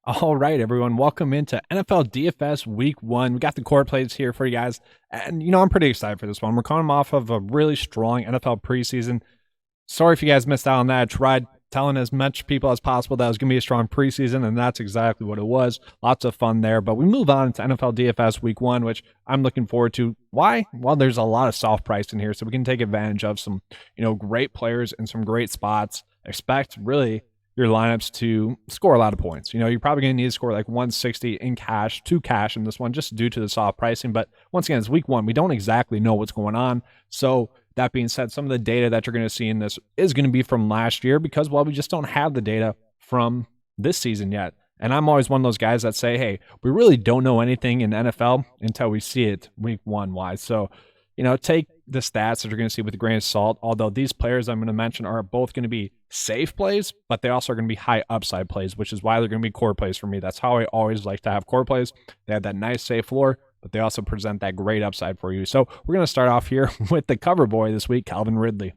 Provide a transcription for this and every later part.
All right, everyone. Welcome into NFL DFS Week 1. We got the core plays here for you guys. And, I'm pretty excited for this one. We're coming off of a really strong NFL preseason. Sorry if you guys missed out on that. I tried telling as much people as possible that it was going to be a strong preseason, and that's exactly what it was. Lots of fun there. But we move on to NFL DFS Week 1, which I'm looking forward to. Why? Well, there's a lot of soft price in here, so we can take advantage of some, great players in some great spots. Expect, really, your lineups to score a lot of points. You're probably going to need to score like 160 in cash, to cash in this one, just due to the soft pricing. But once again, it's Week 1. We don't exactly know what's going on. So that being said, some of the data that you're going to see in this is going to be from last year because, well, we just don't have the data from this season yet. And I'm always one of those guys that say, hey, we really don't know anything in NFL until we see it Week 1 wise. So, take the stats that you're going to see with a grain of salt, although these players I'm going to mention are both going to be safe plays, but they also are going to be high upside plays, which is why they're going to be core plays for me. That's how I always like to have core plays. They have that nice safe floor, but they also present that great upside for you. So we're going to start off here with the cover boy this week, Calvin Ridley.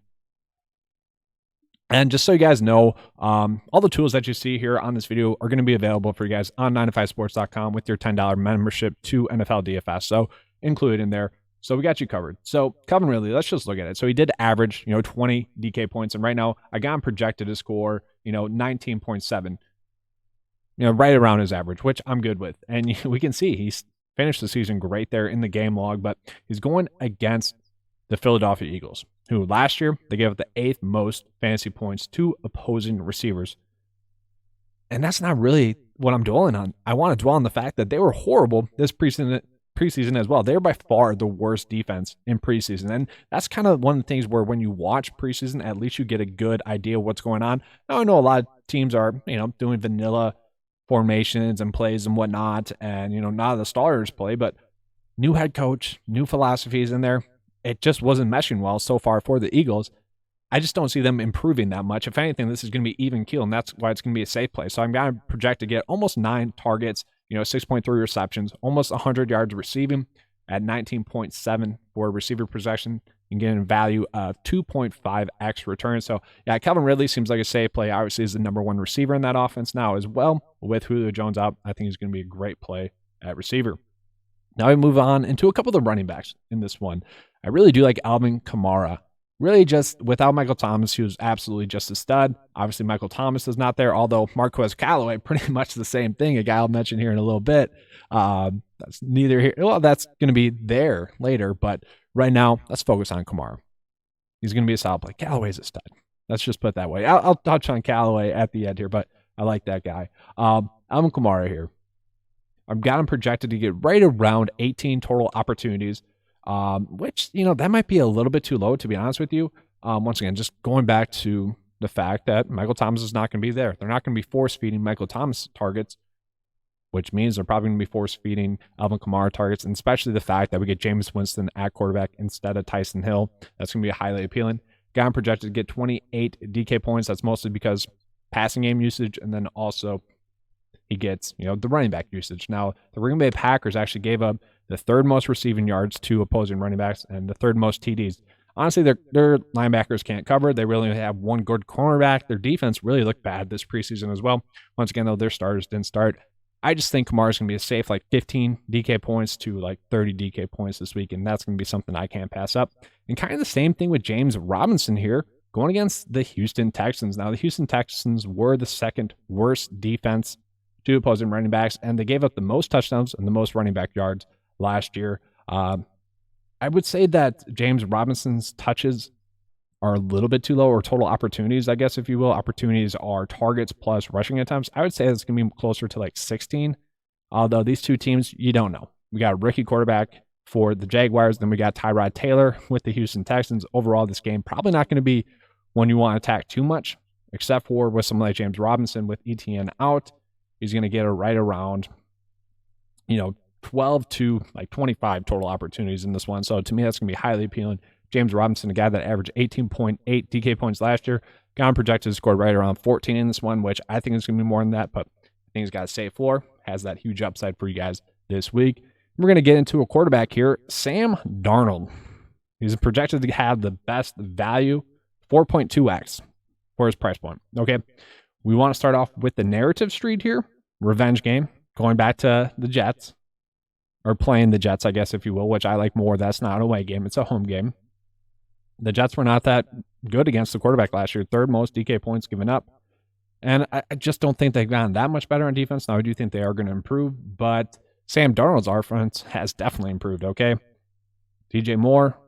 And just so you guys know, all the tools that you see here on this video are going to be available for you guys on 9to5sports.com with your $10 membership to NFL DFS. So included in there. So we got you covered. So Calvin Ridley, let's just look at it. So he did average, 20 DK points. And right now I got him projected to score, 19.7, right around his average, which I'm good with. And we can see he's finished the season great there in the game log, but he's going against the Philadelphia Eagles, who last year they gave up the 8th most fantasy points to opposing receivers. And that's not really what I'm dwelling on. I want to dwell on the fact that they were horrible this preseason as well. They're by far the worst defense in preseason. And that's kind of one of the things where when you watch preseason, at least you get a good idea of what's going on. Now, I know a lot of teams are, doing vanilla formations and plays and whatnot. And, none of the starters play, but new head coach, new philosophies in there. It just wasn't meshing well so far for the Eagles. I just don't see them improving that much. If anything, this is going to be even keel, and that's why it's going to be a safe play. So I'm going to project to get almost 9 targets, 6.3 receptions, almost 100 yards receiving at 19.7 for receiver possession and getting a value of 2.5x return. So, yeah, Calvin Ridley seems like a safe play. Obviously, he's the number 1 receiver in that offense now as well. With Julio Jones out, I think he's going to be a great play at receiver. Now we move on into a couple of the running backs in this one. I really do like Alvin Kamara. Really just without Michael Thomas, he was absolutely just a stud. Obviously, Michael Thomas is not there, although Marquez Callaway, pretty much the same thing, a guy I'll mention here in a little bit. That's neither here. Well, that's going to be there later, but right now, let's focus on Kamara. He's going to be a solid play. Callaway's a stud. Let's just put it that way. I'll touch on Callaway at the end here, but I like that guy. Alvin Kamara here. I've got him projected to get right around 18 total opportunities. Which, that might be a little bit too low, to be honest with you. Once again, just going back to the fact that Michael Thomas is not going to be there. They're not going to be force-feeding Michael Thomas targets, which means they're probably going to be force-feeding Alvin Kamara targets, and especially the fact that we get Jameis Winston at quarterback instead of Tyson Hill. That's going to be highly appealing. Got him projected to get 28 DK points. That's mostly because passing game usage, and then also he gets, the running back usage. Now, the Green Bay Packers actually gave up the 3rd most receiving yards to opposing running backs and the 3rd most TDs. Honestly, their linebackers can't cover. They really only have one good cornerback. Their defense really looked bad this preseason as well. Once again, though, their starters didn't start. I just think Kamara's going to be a safe 15 DK points to 30 DK points this week, and that's going to be something I can't pass up. And kind of the same thing with James Robinson here, going against the Houston Texans. Now, the Houston Texans were the 2nd worst defense to opposing running backs, and they gave up the most touchdowns and the most running back yards last year. I would say that James Robinson's touches are a little bit too low, or total opportunities, I guess, if you will. Opportunities are targets plus rushing attempts. I would say it's going to be closer to 16. Although these two teams, you don't know. We got a rookie quarterback for the Jaguars. Then we got Tyrod Taylor with the Houston Texans. Overall, this game probably not going to be one you want to attack too much, except for with someone like James Robinson with ETN out. He's going to get a right around, 12 to 25 total opportunities in this one. So to me, that's going to be highly appealing. James Robinson, a guy that averaged 18.8 DK points last year, got him projected to score right around 14 in this one, which I think is going to be more than that, but I think he's got a safe floor, has that huge upside for you guys this week. We're going to get into a quarterback here, Sam Darnold. He's projected to have the best value, 4.2x for his price point. Okay, we want to start off with the narrative street here, revenge game, going back to the Jets, or playing the Jets, I guess, if you will, which I like more. That's not an away game. It's a home game. The Jets were not that good against the quarterback last year. Third most DK points given up. And I just don't think they've gotten that much better on defense. Now, I do think they are going to improve, but Sam Darnold's offense has definitely improved, okay? DJ Moore,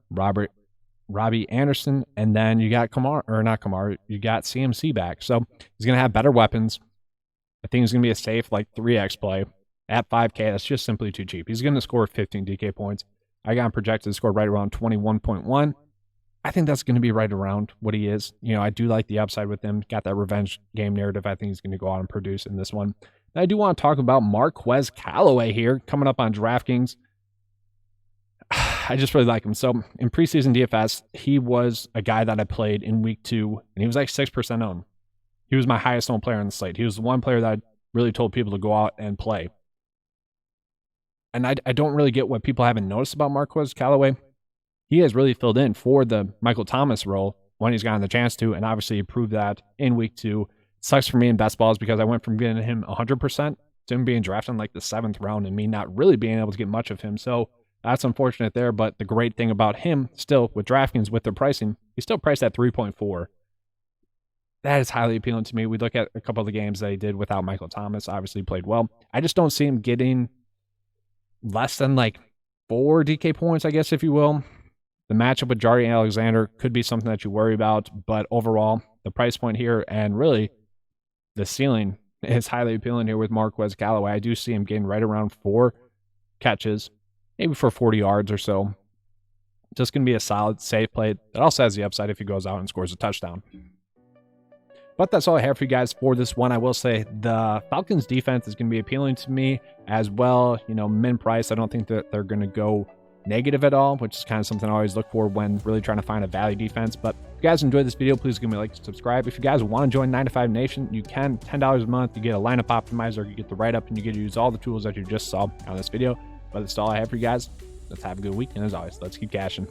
Robbie Anderson, and then you got you got CMC back. So he's going to have better weapons. I think he's going to be a safe, like, 3x play. At 5K, that's just simply too cheap. He's going to score 15 DK points. I got him projected to score right around 21.1. I think that's going to be right around what he is. You know, I do like the upside with him. Got that revenge game narrative. I think he's going to go out and produce in this one. I do want to talk about Marquez Callaway here, coming up on DraftKings. I just really like him. So in preseason DFS, he was a guy that I played in week 2, and he was like 6% owned. He was my highest owned player on the slate. He was the one player that I really told people to go out and play. And I don't really get what people haven't noticed about Marquez Callaway. He has really filled in for the Michael Thomas role when he's gotten the chance to, and obviously he proved that in week 2. It sucks for me in best balls because I went from getting him 100% to him being drafted in like the 7th round and me not really being able to get much of him. So that's unfortunate there, but the great thing about him still with DraftKings, with their pricing, he's still priced at 3.4. That is highly appealing to me. We look at a couple of the games that he did without Michael Thomas. Obviously played well. I just don't see him getting less than like 4 DK points, I guess, if you will. The matchup with Jari Alexander could be something that you worry about, but overall, the price point here and really the ceiling is highly appealing here with Marquez Callaway. I do see him getting right around 4 catches, maybe for 40 yards or so. Just going to be a solid, safe play. It also has the upside if he goes out and scores a touchdown. But that's all I have for you guys for this one. I will say the Falcons defense is going to be appealing to me as well. You know, min price, I don't think that they're going to go negative at all, which is kind of something I always look for when really trying to find a value defense. But if you guys enjoyed this video, please give me a like and subscribe. If you guys want to join 9 to 5 Nation, you can. $10 a month. You get a lineup optimizer, you get the write-up, and you get to use all the tools that you just saw on this video. But that's all I have for you guys. Let's have a good week. And as always, let's keep cashing.